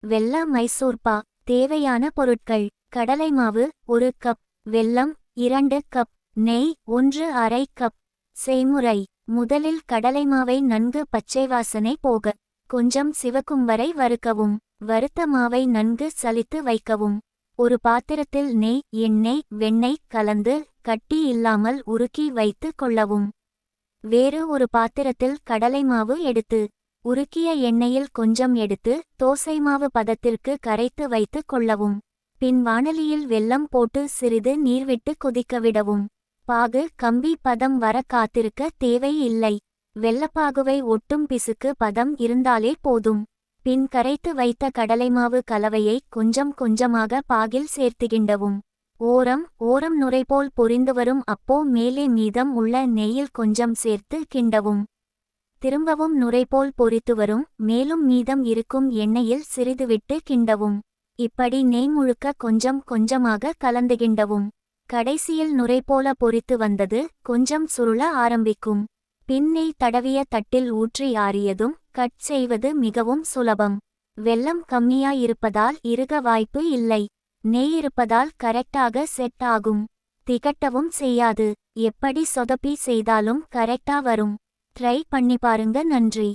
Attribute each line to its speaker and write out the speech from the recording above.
Speaker 1: வெல்ல மைசூர்பா. தேவையான பொருட்கள்: கடலை மாவு 1 கப், வெல்லம் 2 கப், நெய் 1/2 கப். செய்முறை: முதலில் கடலை மாவை நன்கு பச்சை வாசனை போக கொஞ்சம் சிவக்கும் வரை வறுக்கவும். வறுத்த மாவை நன்கு சலித்து வைக்கவும். ஒரு பாத்திரத்தில் நெய், எண்ணெய், வெண்ணெய் கலந்து கட்டி இல்லாமல் உருக்கி வைத்து கொள்ளவும். வேறு ஒரு பாத்திரத்தில் கடலை மாவு எடுத்து உருக்கிய எண்ணெயில் கொஞ்சம் எடுத்து தோசைமாவு பதத்திற்கு கரைத்து வைத்து கொள்ளவும். பின் வாணலியில் வெல்லம் போட்டு சிறிது நீர் விட்டு கொதிக்கவிடவும். பாகு கம்பி பதம் வர காத்திருக்க தேவை இல்லை. வெல்லப்பாகுவை ஒட்டும் பிசுக்கு பதம் இருந்தாலே போதும். பின் கரைத்து வைத்த கடலைமாவு கலவையை கொஞ்சம் கொஞ்சமாக பாகில் சேர்த்துகிண்டவும். ஓரம் நுரைபோல் பொரிந்து வரும் அப்போ மேலே மீதம் உள்ள நெய்யில் கொஞ்சம் சேர்த்து கிண்டவும். திரும்பவும் நுரைபோல் பொரித்து வரும். மேலும் மீதம் இருக்கும் எண்ணெயில் சிறிது விட்டு கிண்டவும். இப்படி நெய் முழுக்க கொஞ்சம் கொஞ்சமாக கலந்து கிண்டவும். கடைசியில் நுரைபோல பொரித்து வந்தது கொஞ்சம் சுருள ஆரம்பிக்கும். பின் நெய் தடவிய தட்டில் ஊற்றி ஆறியதும் கட் செய்வது மிகவும் சுலபம். வெல்லம் கம்மியாயிருப்பதால் இறுக வாய்ப்பு இல்லை. நெய் இருப்பதால் கரெக்டாக செட் ஆகும். திகட்டவும் செய்யாது. எப்படி சொதப்பி செய்தாலும் கரெக்டா வரும். ட்ரை பண்ணி பாருங்க. நன்றி.